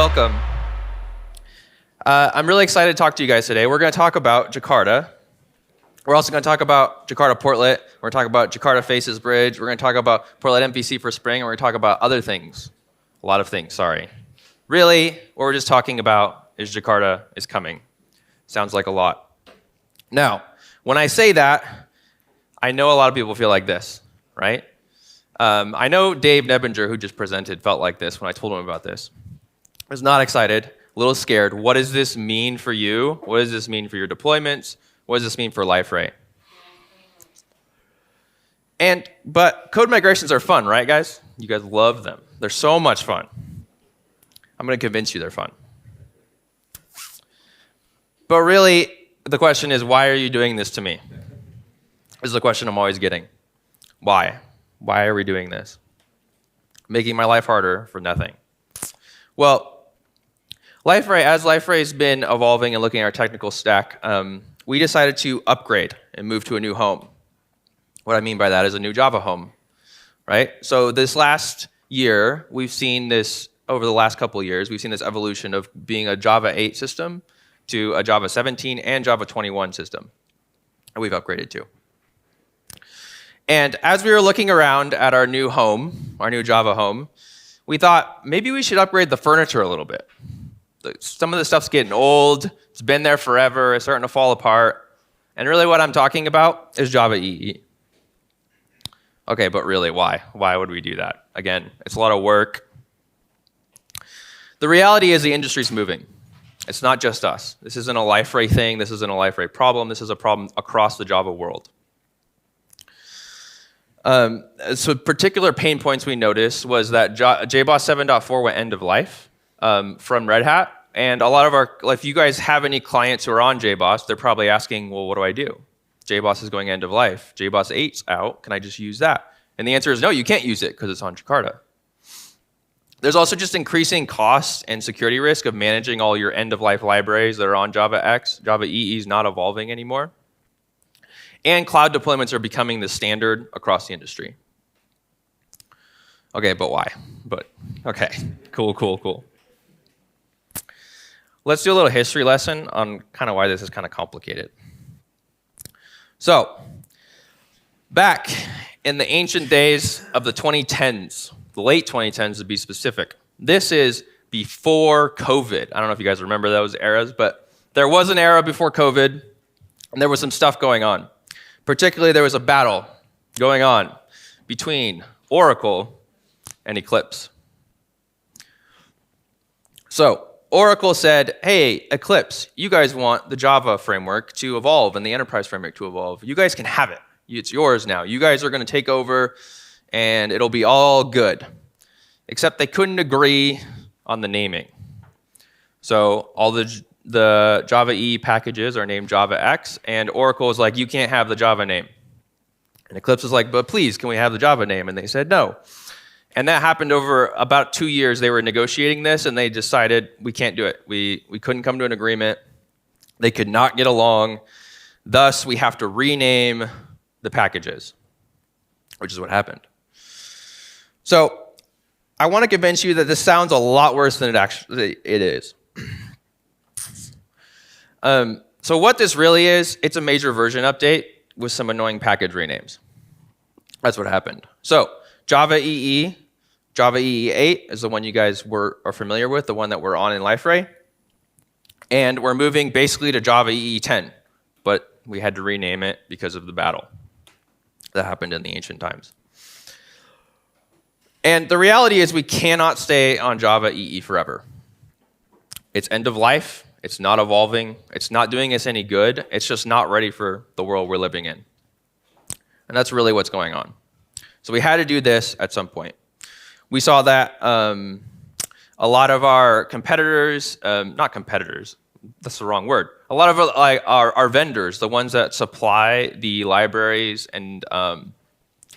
welcome. I'm really excited to talk to you guys today. We're going to talk about Jakarta. We're also going to talk about Jakarta Portlet. We're going to talk about Jakarta Faces Bridge. We're going to talk about PortletMVC4Spring, and we're going to talk about other things. A lot of things, sorry. Really, what we're just talking about is Jakarta is coming. Sounds like a lot. Now, when I say that, I know a lot of people feel like this, right? I know Dave Nebinger, who just presented, felt like this when I told him about this. I was not excited, a little scared. What does this mean for you? What does this mean for your deployments? What does this mean for LifeRay? But code migrations are fun, right, guys? You guys love them. They're so much fun. I'm going to convince you they're fun. But really, the question is, why are you doing this to me? This is the question I'm always getting. Why? Why are we doing this? Making my life harder for nothing. Well, as LifeRay's been evolving and looking at our technical stack, we decided to upgrade and move to a new home. What I mean by that is a new Java home, right? So this last year, we've seen this, over the last couple of years, we've seen this evolution of being a Java 8 system to a Java 17 and Java 21 system that we've upgraded to. And as we were looking around at our new home, our new Java home, we thought maybe we should upgrade the furniture a little bit. Some of the stuff's getting old, it's been there forever, it's starting to fall apart. And really what I'm talking about is Java EE. Okay, but really why? Why would we do that? Again, it's a lot of work. The reality is the industry's moving. It's not just us. This isn't a LifeRay thing, this isn't a LifeRay problem, this is a problem across the Java world. So particular pain points we noticed was that JBoss 7.4 went end of life from Red Hat. And a lot of if you guys have any clients who are on JBoss, they're probably asking, well, what do I do? JBoss is going end of life. JBoss 8's out. Can I just use that? And the answer is no, you can't use it because it's on Jakarta. There's also just increasing costs and security risk of managing all your end-of-life libraries that are on Java X. Java EE is not evolving anymore. And cloud deployments are becoming the standard across the industry. Okay, but why? Okay, cool. Let's do a little history lesson on kind of why this is kind of complicated. So, back in the ancient days of the 2010s, the late 2010s to be specific, this is before COVID. I don't know if you guys remember those eras, but there was an era before COVID, and there was some stuff going on. Particularly, there was a battle going on between Oracle and Eclipse. So, Oracle said, hey, Eclipse, you guys want the Java framework to evolve and the enterprise framework to evolve. You guys can have it. It's yours now. You guys are going to take over, and it'll be all good. Except they couldn't agree on the naming. So, all the Java EE packages are named Java X, and Oracle is like, you can't have the Java name. And Eclipse is like, but please, can we have the Java name? And they said no. And that happened over about 2 years. They were negotiating this, and they decided we can't do it. We couldn't come to an agreement. They could not get along. Thus, we have to rename the packages, which is what happened. So I want to convince you that this sounds a lot worse than it is. So what this really is, it's a major version update with some annoying package renames. That's what happened. So Java EE 8 is the one you guys are familiar with, the one that we're on in LifeRay. And we're moving basically to Java EE 10, but we had to rename it because of the battle that happened in the ancient times. And the reality is we cannot stay on Java EE forever. It's end of life. It's not evolving. It's not doing us any good. It's just not ready for the world we're living in. And that's really what's going on. So we had to do this at some point. We saw that a lot of our competitors, not competitors, that's the wrong word. A lot of our vendors, the ones that supply the libraries and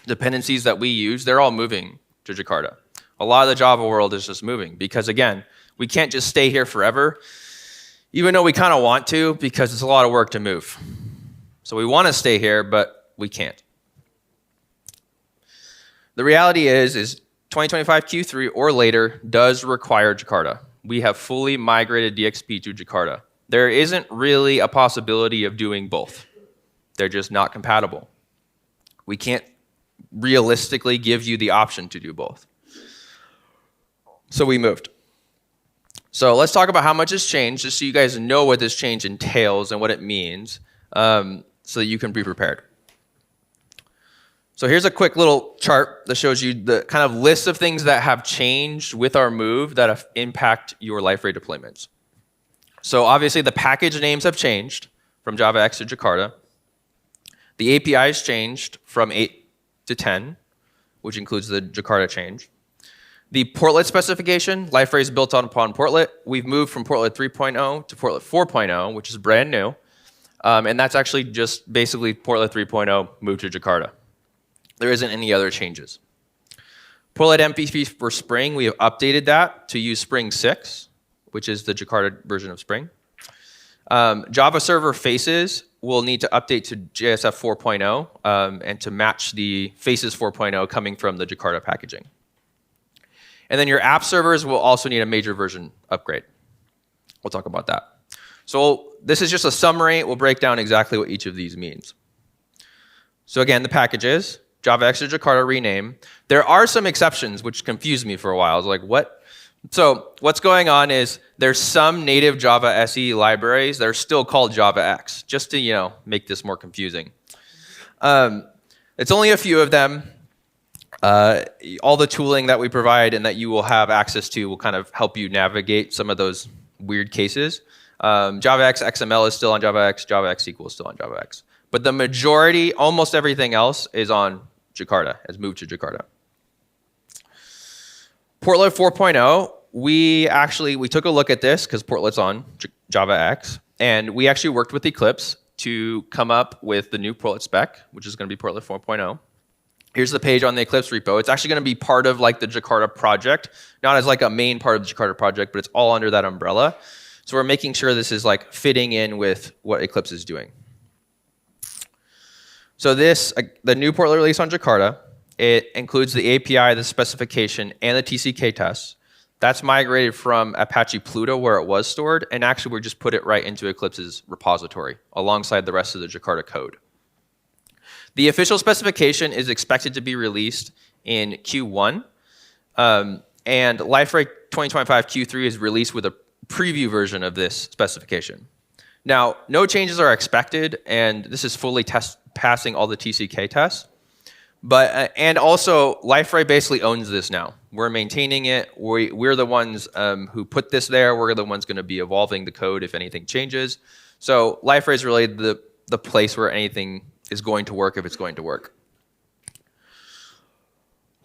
dependencies that we use, they're all moving to Jakarta. A lot of the Java world is just moving because, again, we can't just stay here forever, even though we kind of want to, because it's a lot of work to move. So we want to stay here, but we can't. The reality is 2025 Q3 or later does require Jakarta. we have fully migrated DXP to Jakarta. There isn't really a possibility of doing both. They're just not compatible. We can't realistically give you the option to do both. So we moved. So let's talk about how much has changed, just so you guys know what this change entails and what it means, so that you can be prepared. So here's a quick little chart that shows you the kind of list of things that have changed with our move that impact your LifeRay deployments. So obviously the package names have changed from JavaX to Jakarta. The APIs changed from 8 to 10, which includes the Jakarta change. The Portlet specification, LifeRay is built upon Portlet. We've moved from Portlet 3.0 to Portlet 4.0, which is brand new. And that's actually just basically Portlet 3.0 moved to Jakarta. There isn't any other changes. PortletMVC4Spring, we have updated that to use Spring 6, which is the Jakarta version of Spring. Java server faces will need to update to JSF 4.0 and to match the faces 4.0 coming from the Jakarta packaging. And then your app servers will also need a major version upgrade. We'll talk about that. So this is just a summary. We'll break down exactly what each of these means. So again, the packages, JavaX to Jakarta rename. There are some exceptions which confused me for a while. I was like, what? So what's going on is there's some native Java SE libraries that are still called JavaX, just to make this more confusing. It's only a few of them. All the tooling that we provide and that you will have access to will kind of help you navigate some of those weird cases. JavaX XML is still on JavaX, JavaX SQL is still on JavaX. But the majority, almost everything else, is on Jakarta, has moved to Jakarta. Portlet 4.0, we took a look at this because Portlet's on JavaX, and we actually worked with Eclipse to come up with the new Portlet spec, which is going to be Portlet 4.0. Here's the page on the Eclipse repo. It's actually going to be part of like the Jakarta project, not as like a main part of the Jakarta project, but it's all under that umbrella. So we're making sure this is like fitting in with what Eclipse is doing. So this, the new Portlet release on Jakarta, it includes the API, the specification, and the TCK tests. That's migrated from Apache Pluto where it was stored, and actually we just put it right into Eclipse's repository alongside the rest of the Jakarta code. The official specification is expected to be released in Q1, and LifeRay 2025 Q3 is released with a preview version of this specification. Now, no changes are expected, and this is fully passing all the TCK tests. But and also, LifeRay basically owns this now. We're maintaining it. We're the ones who put this there. We're the ones going to be evolving the code if anything changes. So LifeRay is really the place where anything is going to work if it's going to work.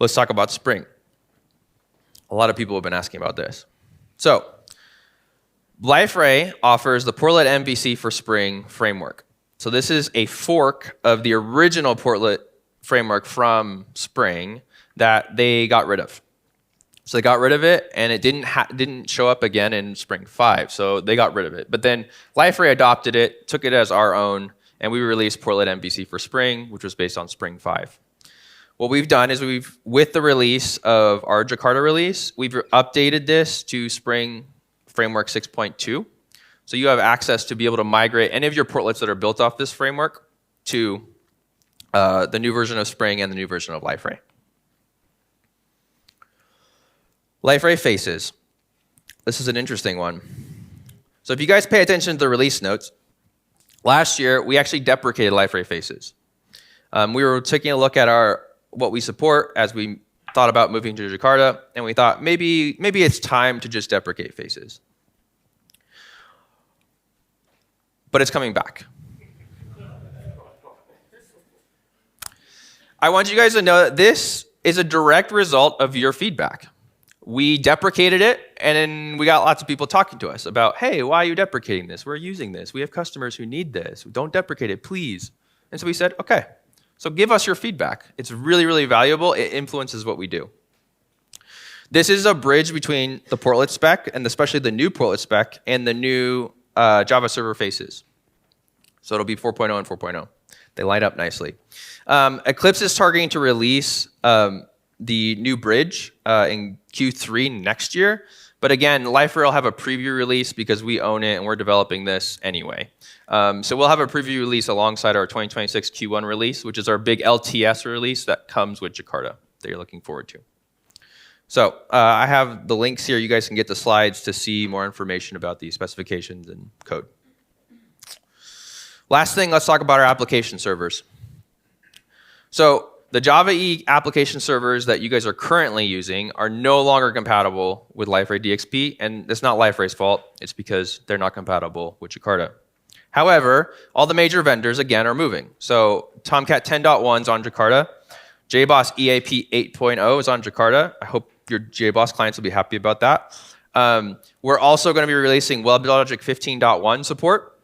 Let's talk about Spring. A lot of people have been asking about this. So LifeRay offers the PortletMVC4Spring framework. So this is a fork of the original Portlet framework from Spring that they got rid of. So they got rid of it, and it didn't show up again in Spring 5. So they got rid of it. But then LifeRay adopted it, took it as our own, and we released PortletMVC4Spring, which was based on Spring 5. What we've done is with the release of our Jakarta release, we've updated this to Spring Framework 6.2. So you have access to be able to migrate any of your portlets that are built off this framework to the new version of Spring and the new version of LifeRay. LifeRay faces. This is an interesting one. So if you guys pay attention to the release notes, last year we actually deprecated LifeRay faces. We were taking a look at what we support as we thought about moving to Jakarta, and we thought maybe it's time to just deprecate faces. But it's coming back. I want you guys to know that this is a direct result of your feedback. We deprecated it, and then we got lots of people talking to us about, hey, why are you deprecating this? We're using this. We have customers who need this. Don't deprecate it, please. And so we said, okay, so give us your feedback. It's really, really valuable. It influences what we do. This is a bridge between the Portlet spec, and especially the new Portlet spec, and the new Java server faces. So it'll be 4.0 and 4.0. They line up nicely. Eclipse is targeting to release the new bridge in Q3 next year, But again, Liferay will have a preview release because we own it and we're developing this anyway. So we'll have a preview release alongside our 2026 Q1 release, which is our big LTS release that comes with Jakarta that you're looking forward to. So I have the links here. You guys can get the slides to see more information about these specifications and code. Last thing, let's talk about our application servers. So the Java EE application servers that you guys are currently using are no longer compatible with Liferay DXP, and it's not Liferay's fault. It's because they're not compatible with Jakarta. However, all the major vendors, again, are moving. So Tomcat 10.1 is on Jakarta. JBoss EAP 8.0 is on Jakarta. I hope your JBoss clients will be happy about that. We're also going to be releasing WebLogic 15.1 support.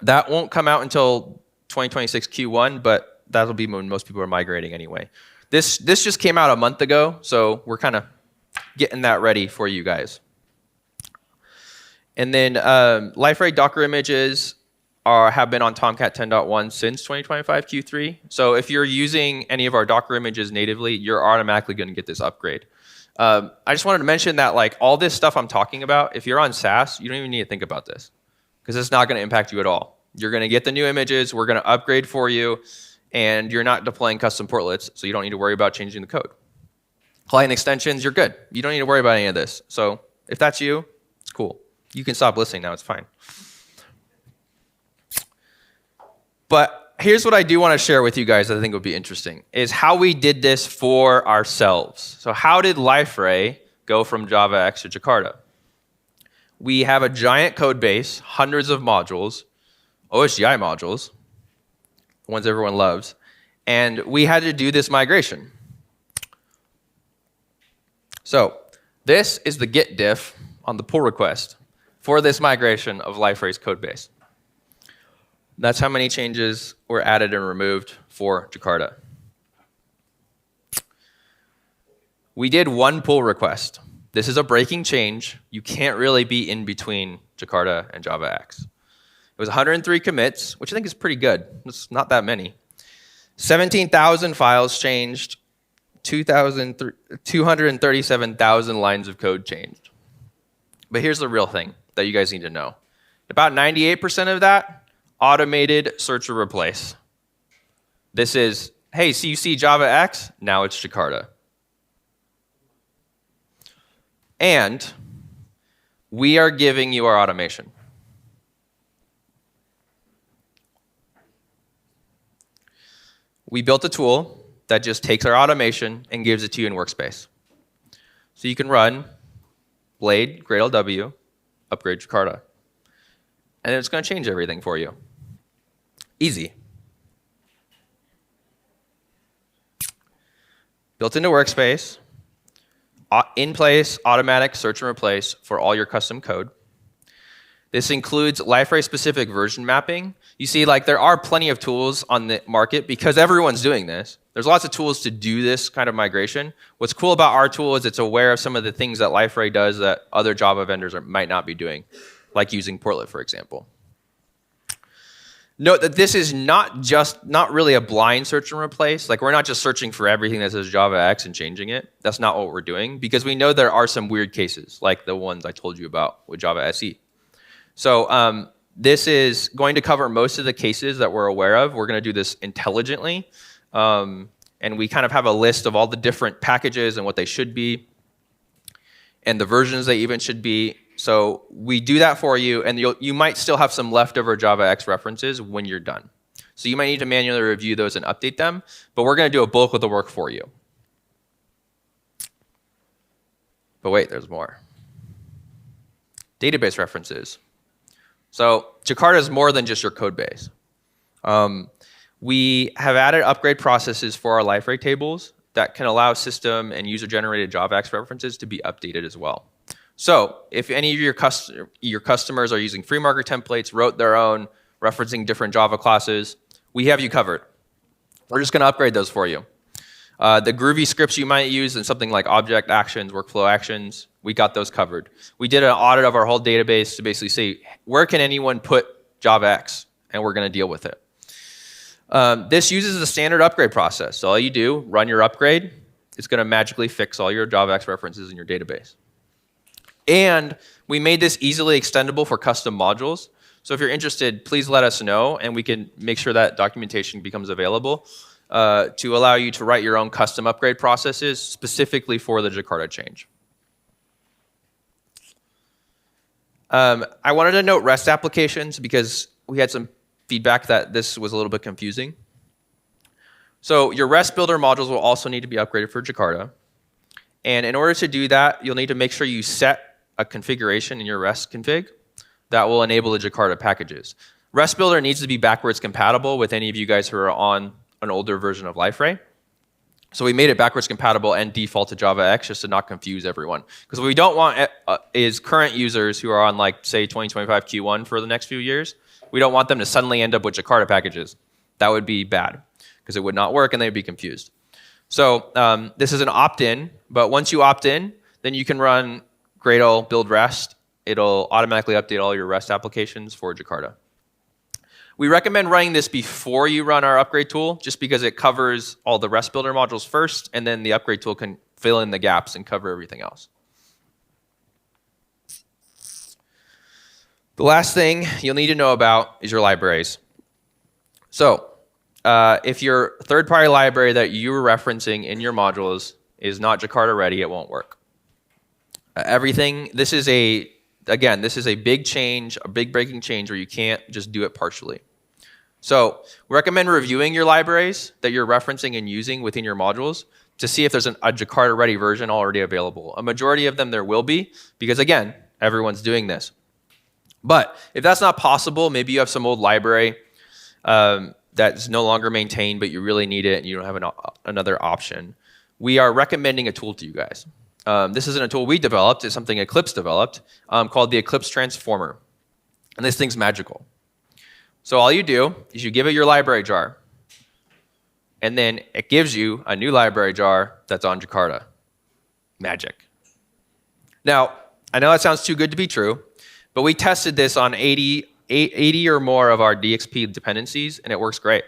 That won't come out until 2026 Q1, but that'll be when most people are migrating anyway. This just came out a month ago, so we're kind of getting that ready for you guys. And then Liferay Docker images have been on Tomcat 10.1 since 2025 Q3. So if you're using any of our Docker images natively, you're automatically going to get this upgrade. I just wanted to mention that like all this stuff I'm talking about, if you're on SaaS, you don't even need to think about this because it's not going to impact you at all. You're going to get the new images. We're going to upgrade for you. And you're not deploying custom portlets, so you don't need to worry about changing the code. Client extensions, you're good. You don't need to worry about any of this. So if that's you, it's cool. You can stop listening now, it's fine. But here's what I do want to share with you guys that I think would be interesting, is how we did this for ourselves. So how did Liferay go from JavaX to Jakarta? We have a giant code base, hundreds of modules, OSGI modules, the ones everyone loves, and we had to do this migration. So this is the git diff on the pull request for this migration of Liferay's code base. That's how many changes were added and removed for Jakarta. We did one pull request. This is a breaking change. You can't really be in between Jakarta and JavaX. It was 103 commits, which I think is pretty good. It's not that many. 17,000 files changed, 237,000 lines of code changed. But here's the real thing that you guys need to know. About 98% of that, automated search or replace. This is, hey, so you see JavaX, now it's Jakarta. And we are giving you our automation. We built a tool that just takes our automation and gives it to you in Workspace. So you can run Blade, Gradle W, upgrade Jakarta. And it's going to change everything for you. Easy. Built into Workspace, in place, automatic search and replace for all your custom code. This includes Liferay-specific version mapping. You see, like, there are plenty of tools on the market because everyone's doing this. There's lots of tools to do this kind of migration. What's cool about our tool is it's aware of some of the things that Liferay does that other Java vendors might not be doing, like using Portlet, for example. Note that this is not really a blind search and replace. Like, we're not just searching for everything that says JavaX and changing it. That's not what we're doing because we know there are some weird cases, like the ones I told you about with Java SE. So this is going to cover most of the cases that we're aware of. We're going to do this intelligently. And we kind of have a list of all the different packages and what they should be and the versions they even should be. So we do that for you, and you might still have some leftover JavaX references when you're done. So you might need to manually review those and update them, but we're going to do a bulk of the work for you. But wait, there's more. Database references. So Jakarta is more than just your code base. We have added upgrade processes for our Liferay tables that can allow system and user-generated JavaX references to be updated as well. So if any of your customers are using FreeMarker templates, wrote their own, referencing different Java classes, we have you covered. We're just going to upgrade those for you. The Groovy scripts you might use in something like object actions, workflow actions, we got those covered. We did an audit of our whole database to basically say, where can anyone put JavaX? And we're going to deal with it. This uses the standard upgrade process. So all you do, run your upgrade. It's going to magically fix all your JavaX references in your database. And we made this easily extendable for custom modules. So if you're interested, please let us know, and we can make sure that documentation becomes available to allow you to write your own custom upgrade processes specifically for the Jakarta change. I wanted to note REST applications because we had some feedback that this was a little bit confusing. So your REST builder modules will also need to be upgraded for Jakarta. And in order to do that, you'll need to make sure you set a configuration in your REST config that will enable the Jakarta packages. REST builder needs to be backwards compatible with any of you guys who are on an older version of Liferay. So we made it backwards compatible and default to JavaX just to not confuse everyone. Because what we don't want is current users who are on, like, say, 2025 Q1 for the next few years, we don't want them to suddenly end up with Jakarta packages. That would be bad because it would not work and they'd be confused. So this is an opt-in, but once you opt in, then you can run Gradle build REST. It'll automatically update all your REST applications for Jakarta. We recommend running this before you run our upgrade tool, just because it covers all the REST builder modules first, and then the upgrade tool can fill in the gaps and cover everything else. The last thing you'll need to know about is your libraries. So if your third-party library that you're referencing in your modules is not Jakarta ready, it won't work. This is a big change, a big breaking change where you can't just do it partially. So we recommend reviewing your libraries that you're referencing and using within your modules to see if there's a Jakarta ready version already available. A majority of them there will be, because again, everyone's doing this. But if that's not possible, maybe you have some old library that's no longer maintained, but you really need it and you don't have another option. We are recommending a tool to you guys. This isn't a tool we developed, it's something Eclipse developed called the Eclipse Transformer. And this thing's magical. So all you do is you give it your library jar, and then it gives you a new library jar that's on Jakarta. Magic. Now, I know that sounds too good to be true, but we tested this on 80 or more of our DXP dependencies, and it works great.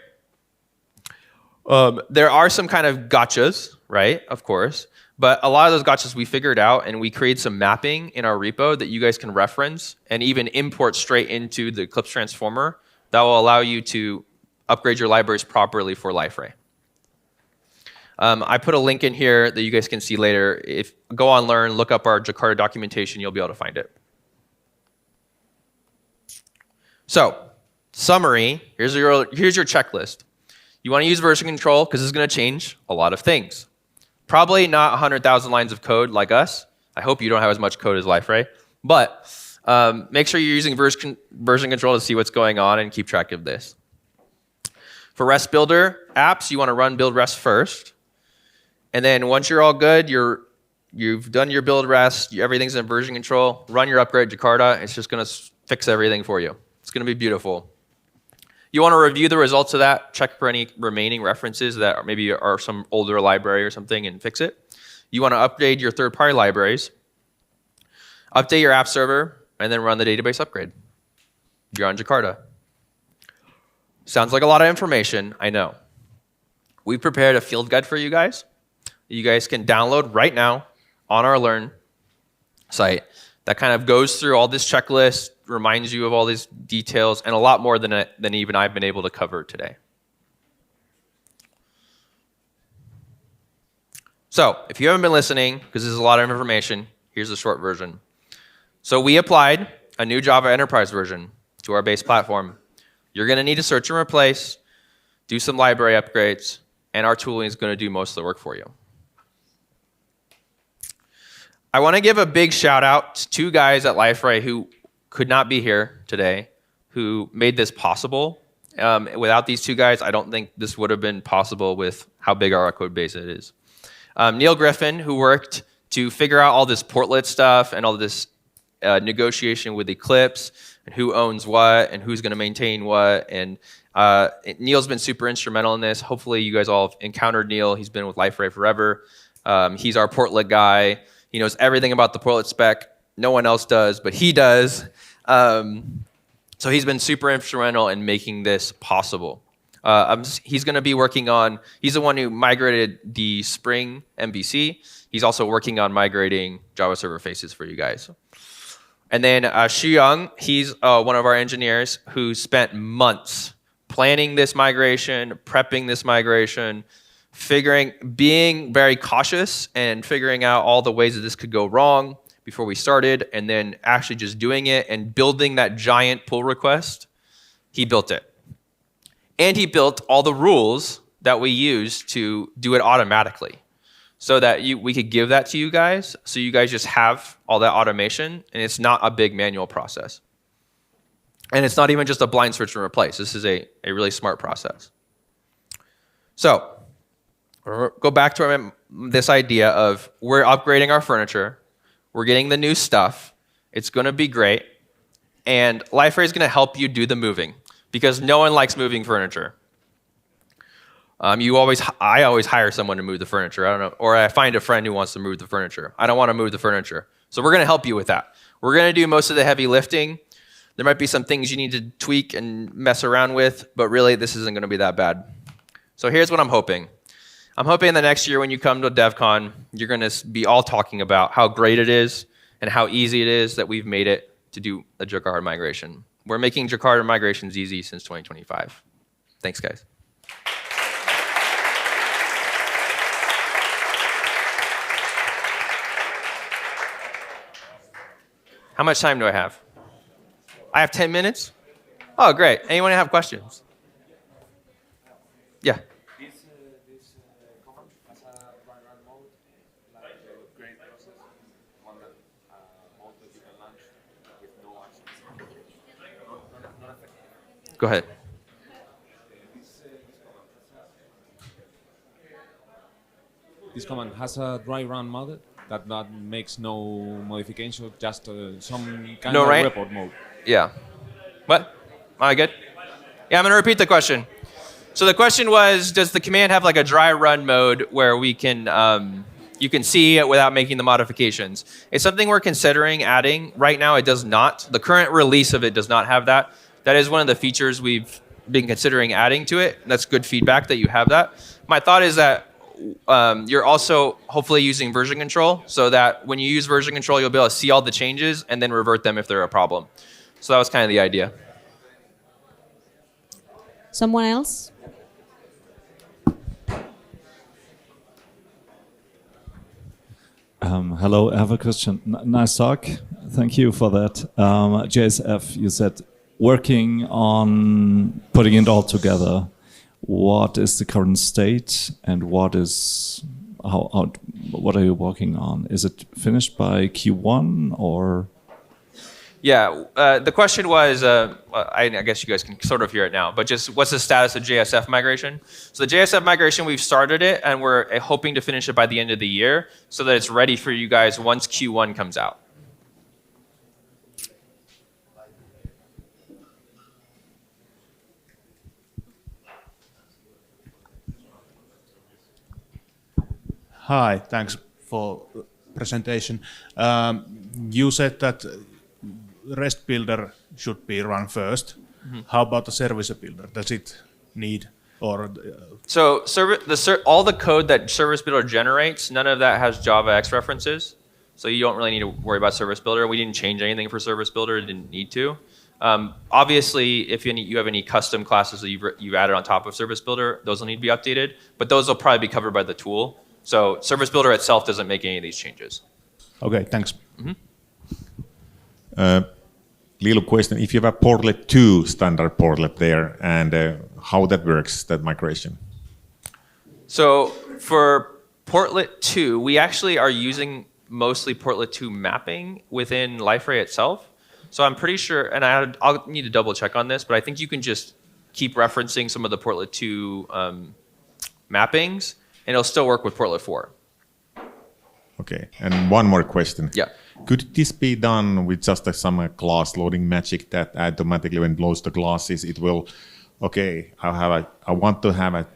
There are some kind of gotchas, right? Of course. But a lot of those gotchas we figured out, and we created some mapping in our repo that you guys can reference and even import straight into the Eclipse Transformer that will allow you to upgrade your libraries properly for Liferay. I put a link in here that you guys can see later. Go on Learn, look up our Jakarta documentation, you'll be able to find it. So, summary, here's your checklist. You want to use version control because this is going to change a lot of things. Probably not 100,000 lines of code like us. I hope you don't have as much code as Liferay. But make sure you're using version control to see what's going on and keep track of this. For REST Builder apps, you want to run build REST first. And then once you're all good, you've done your build REST, everything's in version control, run your upgrade Jakarta. It's just going to fix everything for you. It's going to be beautiful. You want to review the results of that, check for any remaining references that maybe are some older library or something and fix it. You want to update your third-party libraries, update your app server, and then run the database upgrade. You're on Jakarta. Sounds like a lot of information, I know. We prepared a field guide for you guys. You guys can download right now on our Learn site that kind of goes through all this checklist, reminds you of all these details, and a lot more than even I've been able to cover today. So if you haven't been listening, because this is a lot of information, here's the short version. So we applied a new Java Enterprise version to our base platform. You're going to need to search and replace, do some library upgrades, and our tooling is going to do most of the work for you. I want to give a big shout out to two guys at Liferay who could not be here today, who made this possible. Without these two guys, I don't think this would have been possible with how big our code base it is. Neil Griffin, who worked to figure out all this Portlet stuff and all this negotiation with Eclipse and who owns what and who's going to maintain what. And Neil's been super instrumental in this. Hopefully you guys all have encountered Neil. He's been with Liferay forever. He's our Portlet guy. He knows everything about the Portlet spec. No one else does, but he does. So he's been super instrumental in making this possible. He's going to be working on, he's the one who migrated the Spring MVC. He's also working on migrating Java server faces for you guys. And then Xu he's one of our engineers who spent months planning this migration, prepping this migration, being very cautious and figuring out all the ways that this could go wrong before we started, and then actually just doing it and building that giant pull request. He built it. And he built all the rules that we use to do it automatically so that we could give that to you guys, so you guys just have all that automation, and it's not a big manual process. And it's not even just a blind search and replace. This is a really smart process. So go back to this idea of we're upgrading our furniture, we're getting the new stuff, it's going to be great, and Liferay is going to help you do the moving, because no one likes moving furniture. I always hire someone to move the furniture. I don't know, or I find a friend who wants to move the furniture. I don't want to move the furniture. So we're going to help you with that. We're going to do most of the heavy lifting. There might be some things you need to tweak and mess around with, but really this isn't going to be that bad. So here's what I'm hoping. I'm hoping the next year when you come to DevCon, you're going to be all talking about how great it is and how easy it is that we've made it to do a Jakarta migration. We're making Jakarta migrations easy since 2025. Thanks, guys. How much time do I have? I have 10 minutes? Oh, great. Anyone have questions? Yeah. This command has a run mode, like the upgrade process, one that mode that you can launch with no actions. Not affected. Go ahead. This command has a dry run mode that makes no modification, just some kind of report mode. Yeah. What? Am I good? Yeah, I'm going to repeat the question. So the question was, does the command have like a dry run mode where we can, you can see it without making the modifications? It's something we're considering adding. Right now it does not. The current release of it does not have that. That is one of the features we've been considering adding to it. That's good feedback that you have that. My thought is that you're also hopefully using version control, so that when you use version control, you'll be able to see all the changes and then revert them if they're a problem. So that was kind of the idea. Someone else? Hello, I have a question. Nice talk. Thank you for that. JSF, you said working on putting it all together. What is the current state, and what are you working on? Is it finished by Q1 or? Yeah, the question was, I guess you guys can sort of hear it now, but just what's the status of JSF migration? So the JSF migration, we've started it, and we're hoping to finish it by the end of the year so that it's ready for you guys once Q1 comes out. Hi, thanks for presentation. You said that REST builder should be run first. Mm-hmm. How about the service builder? Does it need or? So all the code that service builder generates, none of that has JavaX references. So you don't really need to worry about service builder. We didn't change anything for service builder. Didn't need to. Obviously, if you have any custom classes that you've added on top of service builder, those will need to be updated. But those will probably be covered by the tool. So service builder itself doesn't make any of these changes. Okay, thanks. Mm-hmm. Little question, if you have a Portlet 2 standard Portlet there, and how that works, that migration? So for Portlet 2, we actually are using mostly Portlet 2 mapping within Liferay itself. So I'm pretty sure, and I'll need to double check on this, but I think you can just keep referencing some of the Portlet 2 mappings, and it'll still work with Portlet 4. Okay, and one more question. Yeah. Could this be done with just some class loading magic that automatically when it loads the classes, it will, okay, I want to have a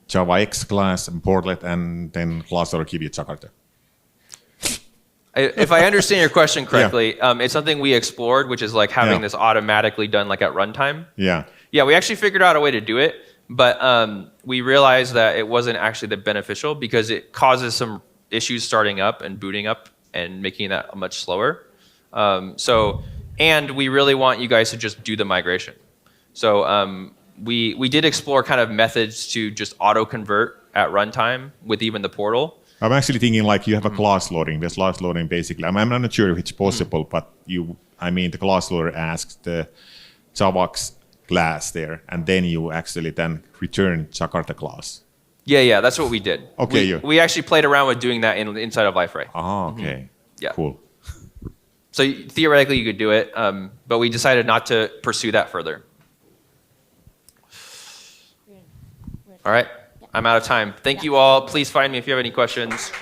Java X class and Portlet, and then class or give you Jakarta? If I understand your question correctly, yeah. It's something we explored, which is like having this automatically done like at runtime. Yeah. Yeah, we actually figured out a way to do it. But we realized that it wasn't actually that beneficial because it causes some issues starting up and booting up and making that much slower. And we really want you guys to just do the migration. So we did explore kind of methods to just auto convert at runtime with even the portal. I'm actually thinking like you have a class loading. There's class loading basically. I'm not sure if it's possible, but the class loader asks the Javax class there, and then you actually then return Jakarta class. Yeah, that's what we did. Okay, we actually played around with doing that inside of LifeRay. Oh, okay. Yeah. Cool. So theoretically you could do it, but we decided not to pursue that further. All right, I'm out of time. Thank you all. Please find me if you have any questions.